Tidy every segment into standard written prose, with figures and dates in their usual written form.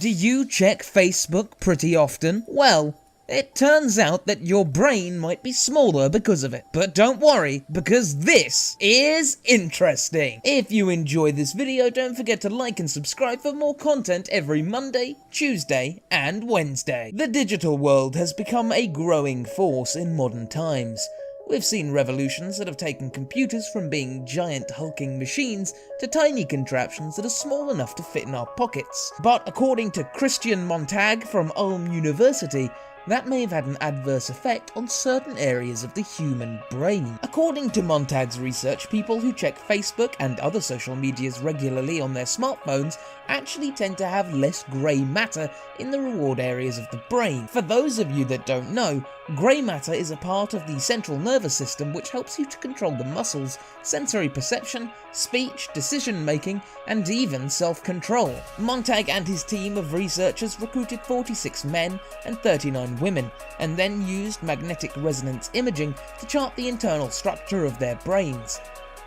Do you check Facebook pretty often? Well, it turns out that your brain might be smaller because of it. But don't worry, because this is interesting. If you enjoy this video, don't forget to like and subscribe for more content every Monday, Tuesday, and Wednesday. The digital world has become a growing force in modern times. We've seen revolutions that have taken computers from being giant hulking machines to tiny contraptions that are small enough to fit in our pockets. But according to Christian Montag from Emory University, that may have had an adverse effect on certain areas of the human brain. According to Montag's research, people who check Facebook and other social medias regularly on their smartphones actually tend to have less grey matter in the reward areas of the brain. For those of you that don't know, grey matter is a part of the central nervous system which helps you to control the muscles, sensory perception, speech, decision making, and even self-control. Montag and his team of researchers recruited 46 men and 39 women, and then used magnetic resonance imaging to chart the internal structure of their brains.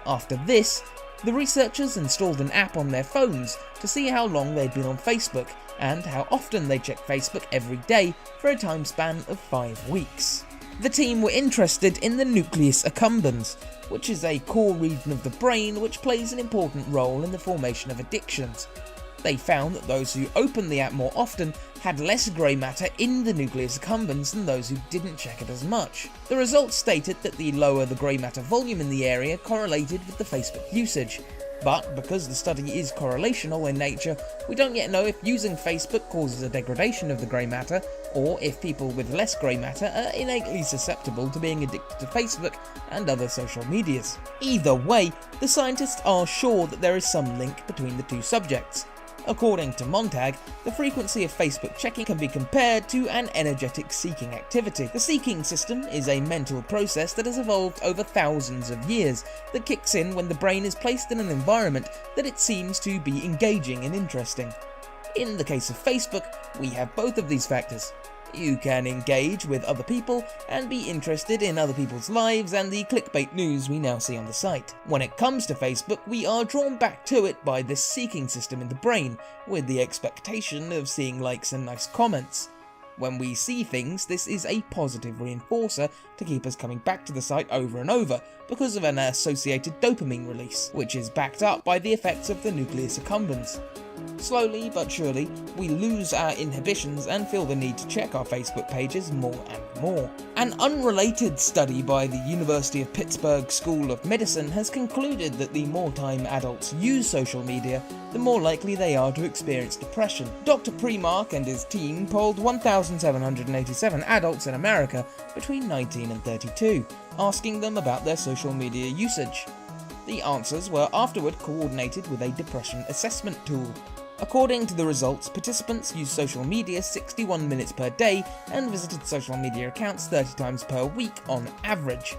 After this, the researchers installed an app on their phones to see how long they'd been on Facebook and how often they checked Facebook every day for a time span of 5 weeks. The team were interested in the nucleus accumbens, which is a core region of the brain which plays an important role in the formation of addictions. They found that those who opened the app more often had less grey matter in the nucleus accumbens than those who didn't check it as much. The results stated that the lower the grey matter volume in the area correlated with the Facebook usage. But because the study is correlational in nature, we don't yet know if using Facebook causes a degradation of the grey matter, or if people with less grey matter are innately susceptible to being addicted to Facebook and other social medias. Either way, the scientists are sure that there is some link between the two subjects. According to Montag, the frequency of Facebook checking can be compared to an energetic seeking activity. The seeking system is a mental process that has evolved over thousands of years that kicks in when the brain is placed in an environment that it seems to be engaging and interesting. In the case of Facebook, we have both of these factors. You can engage with other people and be interested in other people's lives and the clickbait news we now see on the site. When it comes to Facebook, we are drawn back to it by this seeking system in the brain, with the expectation of seeing likes and nice comments. When we see things, this is a positive reinforcer to keep us coming back to the site over and over because of an associated dopamine release, which is backed up by the effects of the nucleus accumbens. Slowly but surely, we lose our inhibitions and feel the need to check our Facebook pages more and more. An unrelated study by the University of Pittsburgh School of Medicine has concluded that the more time adults use social media, the more likely they are to experience depression. Dr. Premark and his team polled 1,787 adults in America between 19 and 32, asking them about their social media usage. The answers were afterward coordinated with a depression assessment tool. According to the results, participants used social media 61 minutes per day and visited social media accounts 30 times per week on average.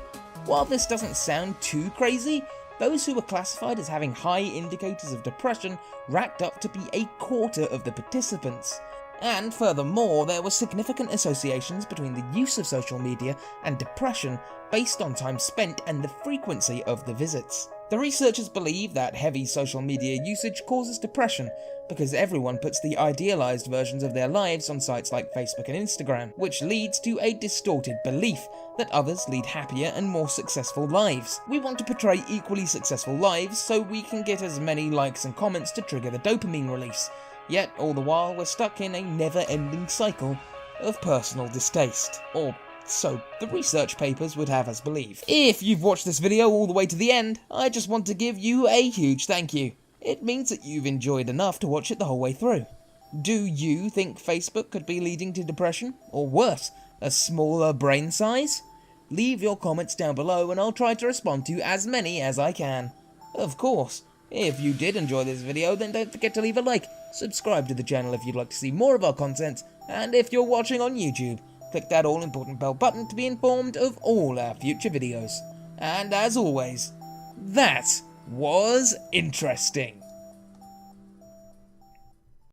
While this doesn't sound too crazy, those who were classified as having high indicators of depression racked up to be a quarter of the participants. And furthermore, there were significant associations between the use of social media and depression based on time spent and the frequency of the visits. The researchers believe that heavy social media usage causes depression because everyone puts the idealized versions of their lives on sites like Facebook and Instagram, which leads to a distorted belief that others lead happier and more successful lives. We want to portray equally successful lives so we can get as many likes and comments to trigger the dopamine release, yet all the while we're stuck in a never-ending cycle of personal distaste. Or so the research papers would have us believe. If you've watched this video all the way to the end, I just want to give you a huge thank you. It means that you've enjoyed enough to watch it the whole way through. Do you think Facebook could be leading to depression? Or worse, a smaller brain size? Leave your comments down below and I'll try to respond to as many as I can. Of course, if you did enjoy this video, then don't forget to leave a like, subscribe to the channel if you'd like to see more of our content, and if you're watching on YouTube, click that all-important bell button to be informed of all our future videos. And as always, that was interesting.